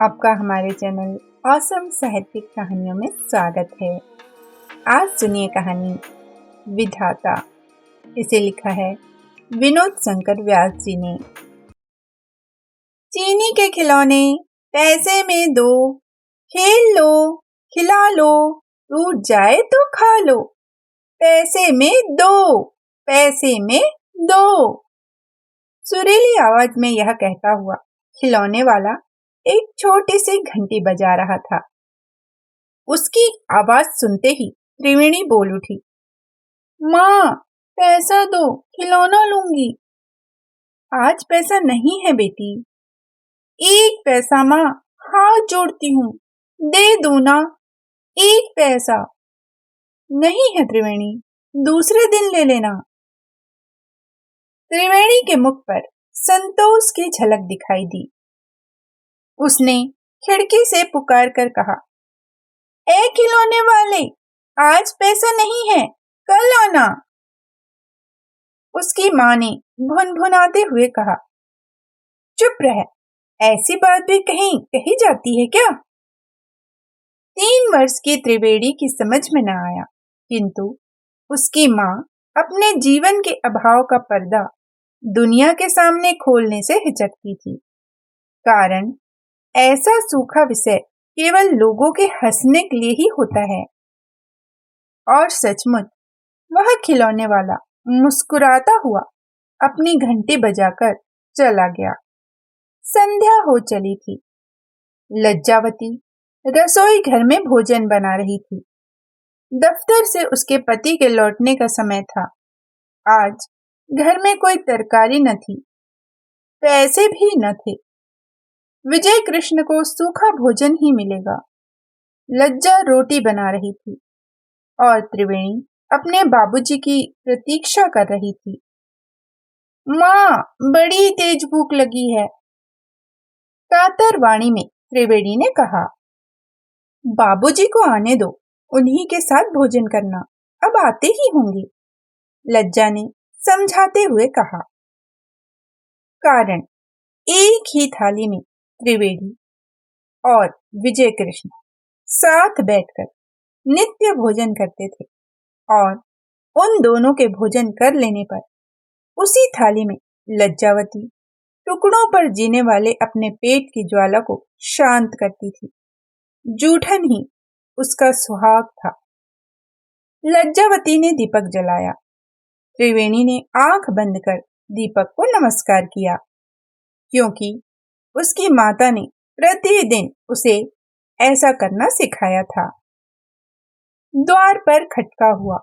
आपका हमारे channel awesome साहित्यिक कहानियों में स्वागत है। आज सुनिए कहानी विधाता। इसे लिखा है विनोद शंकर व्यास जी ने। चीनी के खिलौने पैसे में दो, खेल लो खिला लो, टूट जाए तो खा लो, पैसे में दो, पैसे में दो। सुरीली आवाज में यह कहता हुआ खिलौने वाला एक छोटी सी घंटी बजा रहा था। उसकी आवाज सुनते ही त्रिवेणी बोल उठी, माँ पैसा दो, खिलौना लूंगी। आज पैसा नहीं है बेटी। एक पैसा माँ, हाथ जोड़ती हूँ, दे दो ना, एक पैसा। नहीं है त्रिवेणी, दूसरे दिन ले लेना। त्रिवेणी के मुख पर संतोष की झलक दिखाई दी। उसने खिड़की से पुकार कर कहा, ए खिलौने वाले, आज पैसा नहीं है, कल आना। उसकी माँ ने भुनभुनाते हुए कहा, चुप रह, ऐसी बात भी कहीं कही जाती है क्या? 3 वर्ष की त्रिवेणी की समझ में न आया, किंतु उसकी माँ अपने जीवन के अभाव का पर्दा दुनिया के सामने खोलने से हिचकती थी। कारण ऐसा सूखा विषय केवल लोगों के हंसने के लिए ही होता है। और सचमुच वह खिलौने वाला मुस्कुराता हुआ अपनी घंटी बजाकर चला गया। संध्या हो चली थी। लज्जावती रसोई घर में भोजन बना रही थी। दफ्तर से उसके पति के लौटने का समय था। आज घर में कोई तरकारी न थी, पैसे भी न थे। विजय कृष्ण को सूखा भोजन ही मिलेगा। लज्जा रोटी बना रही थी और त्रिवेणी अपने बाबूजी की प्रतीक्षा कर रही थी। माँ, बड़ी तेज भूख लगी है, कातर वाणी में त्रिवेणी ने कहा। बाबूजी को आने दो, उन्हीं के साथ भोजन करना, अब आते ही होंगे, लज्जा ने समझाते हुए कहा। कारण एक ही थाली में त्रिवेणी और विजय कृष्ण साथ बैठकर नित्य भोजन करते थे और उन दोनों के भोजन कर लेने पर उसी थाली में लज्जावती टुकड़ों पर जीने वाले अपने पेट की ज्वाला को शांत करती थी। जूठन ही उसका सुहाग था। लज्जावती ने दीपक जलाया। त्रिवेणी ने आंख बंद कर दीपक को नमस्कार किया, क्योंकि उसकी माता ने प्रतिदिन उसे ऐसा करना सिखाया था। द्वार पर खटका हुआ।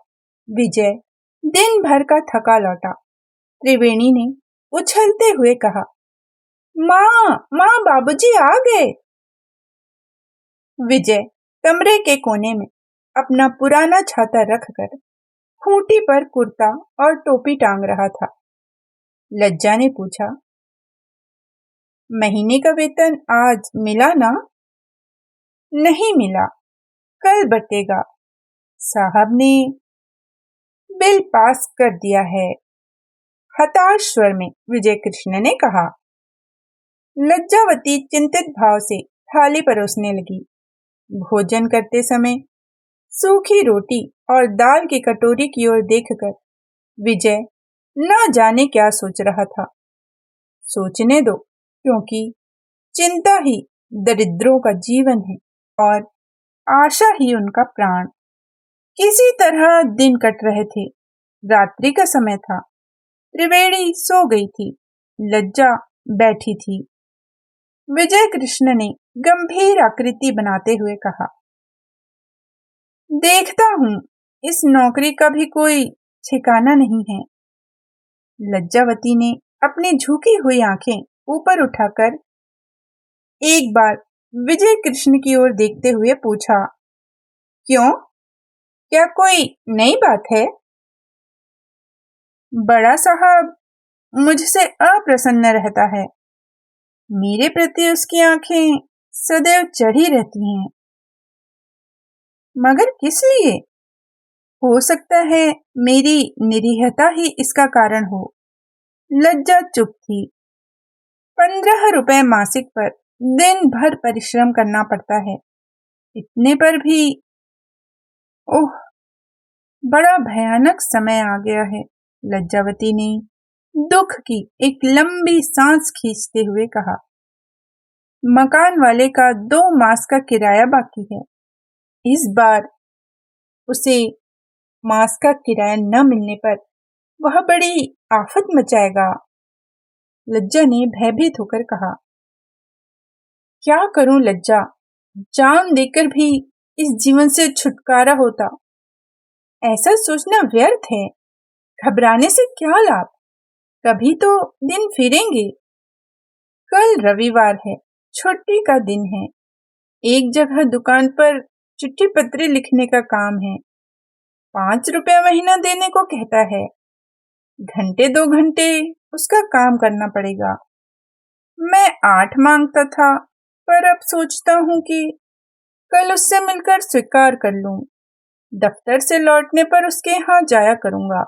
विजय दिन भर का थका लौटा। त्रिवेणी ने उछलते हुए कहा, माँ, बाबूजी आ गए। विजय कमरे के कोने में अपना पुराना छाता रखकर खूंटी पर कुर्ता और टोपी टांग रहा था। लज्जा ने पूछा, महीने का वेतन आज मिला ना? नहीं मिला, कल बटेगा, साहब ने बिल पास कर दिया है, हताश स्वर में विजय कृष्ण ने कहा। लज्जावती चिंतित भाव से थाली परोसने लगी। भोजन करते समय सूखी रोटी और दाल की कटोरी की ओर देखकर विजय न जाने क्या सोच रहा था। सोचने दो, क्योंकि चिंता ही दरिद्रों का जीवन है और आशा ही उनका प्राण। किसी तरह दिन कट रहे थे। रात्रि का समय था। त्रिवेणी सो गई थी। लज्जा बैठी थी। विजय कृष्ण ने गंभीर आकृति बनाते हुए कहा, देखता हूं इस नौकरी का भी कोई ठिकाना नहीं है। लज्जावती ने अपनी झुकी हुई आंखें ऊपर उठाकर एक बार विजय कृष्ण की ओर देखते हुए पूछा, क्यों, क्या कोई नई बात है? बड़ा साहब मुझसे अप्रसन्न रहता है। मेरे प्रति उसकी आंखें सदैव चढ़ी रहती हैं। मगर किस लिए? हो सकता है मेरी निरीहता ही इसका कारण हो। लज्जा चुप थी। 15 रुपए मासिक पर दिन भर परिश्रम करना पड़ता है। इतने पर भी ओह, बड़ा भयानक समय आ गया है। लज्जावती ने दुख की एक लंबी सांस खींचते हुए कहा। मकान वाले का 2 मास का किराया बाकी है। इस बार उसे मास का किराया न मिलने पर वह बड़ी आफत मचाएगा। लज्जा ने भयभीत होकर कहा। क्या करूं लज्जा, जान देकर भी इस जीवन से छुटकारा होता। ऐसा सोचना व्यर्थ है। घबराने से क्या लाभ, कभी तो दिन फिरेंगे। कल रविवार है, छुट्टी का दिन है। एक जगह दुकान पर चिट्ठी पत्र लिखने का काम है। 5 रुपया महीना देने को कहता है। घंटे 2 घंटे उसका काम करना पड़ेगा। मैं 8 मांगता था, पर अब सोचता हूँ कि कल उससे मिलकर स्वीकार कर लूं। दफ्तर से लौटने पर उसके यहाँ जाया करूंगा।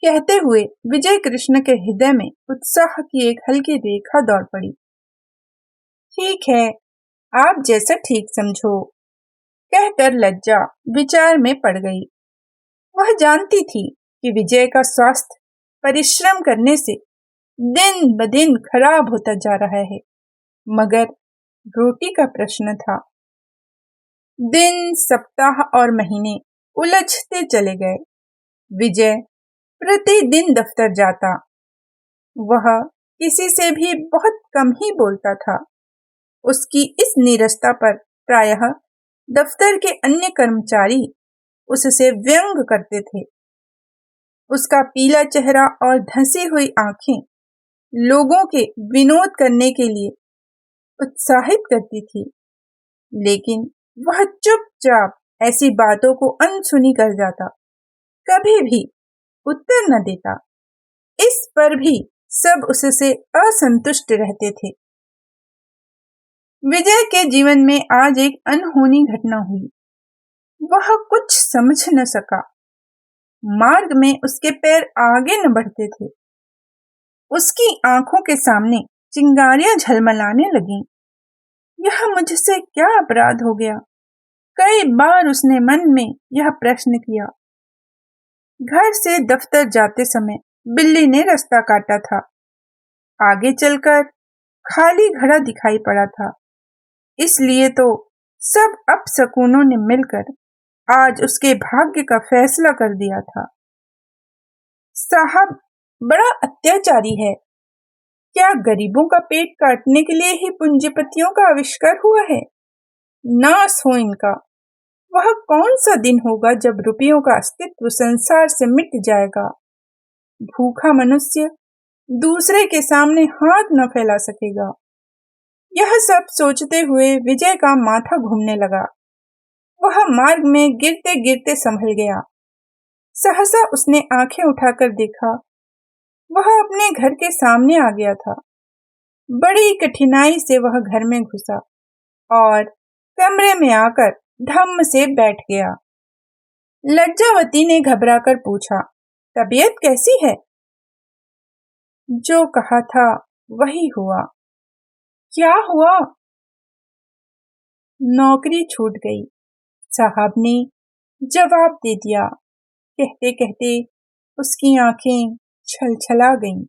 कहते हुए विजय कृष्ण के हृदय में उत्साह की एक हल्की रेखा दौड़ पड़ी। ठीक है, आप जैसा ठीक समझो, कहकर लज्जा विचार में पड़ गई। वह जानती थी कि विजय का स्वास्थ्य परिश्रम करने से दिन ब दिन खराब होता जा रहा है, मगर रोटी का प्रश्न था। दिन, सप्ताह और महीने उलझते चले गए। विजय प्रतिदिन दफ्तर जाता। वह किसी से भी बहुत कम ही बोलता था। उसकी इस नीरसता पर प्रायः दफ्तर के अन्य कर्मचारी उससे व्यंग करते थे। उसका पीला चेहरा और धंसी हुई आंखें लोगों के विनोद करने के लिए उत्साहित करती थी, लेकिन वह चुपचाप ऐसी बातों को अनसुनी कर जाता, कभी भी उत्तर न देता। इस पर भी सब उससे असंतुष्ट रहते थे। विजय के जीवन में आज एक अनहोनी घटना हुई। वह कुछ समझ न सका। मार्ग में उसके पैर आगे न बढ़ते थे। उसकी आंखों के सामने चिंगारियां झलमलाने लगीं। यह मुझसे क्या अपराध हो गया? कई बार उसने मन में यह प्रश्न किया। घर से दफ्तर जाते समय बिल्ली ने रास्ता काटा था। आगे चलकर खाली घड़ा दिखाई पड़ा था, इसलिए तो सब अपशकुनों ने मिलकर आज उसके भाग्य का फैसला कर दिया था। साहब बड़ा अत्याचारी है। क्या गरीबों का पेट काटने के लिए ही पूंजीपतियों का आविष्कार हुआ है? नाश हो इनका। वह कौन सा दिन होगा जब रुपयों का अस्तित्व संसार से मिट जाएगा। भूखा मनुष्य दूसरे के सामने हाथ न फैला सकेगा। यह सब सोचते हुए विजय का माथा घूमने लगा। वह मार्ग में गिरते गिरते संभल गया। सहसा उसने आंखें उठाकर देखा। वह अपने घर के सामने आ गया था। बड़ी कठिनाई से वह घर में घुसा और कमरे में आकर धम्म से बैठ गया। लज्जावती ने घबराकर पूछा, तबीयत कैसी है? जो कहा था वही हुआ। क्या हुआ? नौकरी छूट गई, साहब ने जवाब दे दिया। कहते कहते उसकी आंखें छलछला गईं।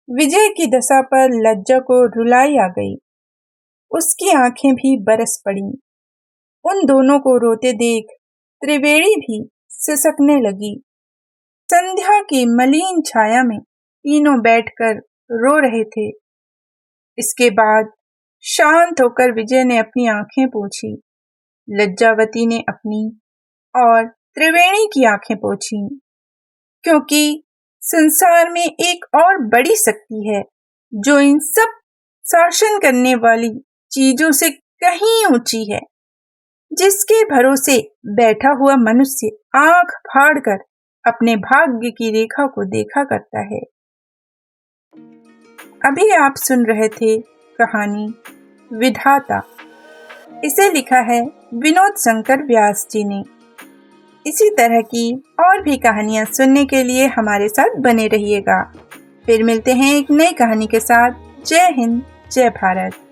विजय की दशा पर लज्जा को रुलाई आ गई। उसकी आंखें भी बरस पड़ीं। उन दोनों को रोते देख त्रिवेणी भी सिसकने लगी। संध्या की मलिन छाया में तीनों बैठकर रो रहे थे। इसके बाद शांत होकर विजय ने अपनी आंखें पोंछी। लज्जावती ने अपनी और त्रिवेणी की आंखें पोंछी, क्योंकि संसार में एक और बड़ी शक्ति है जो इन सब शासन करने वाली चीजों से कहीं ऊंची है, जिसके भरोसे बैठा हुआ मनुष्य आंख फाड़कर अपने भाग्य की रेखा को देखा करता है। अभी आप सुन रहे थे कहानी विधाता। इसे लिखा है विनोद शंकर व्यास जी ने। इसी तरह की और भी कहानियां सुनने के लिए हमारे साथ बने रहिएगा। फिर मिलते हैं एक नई कहानी के साथ। जय हिंद, जय भारत।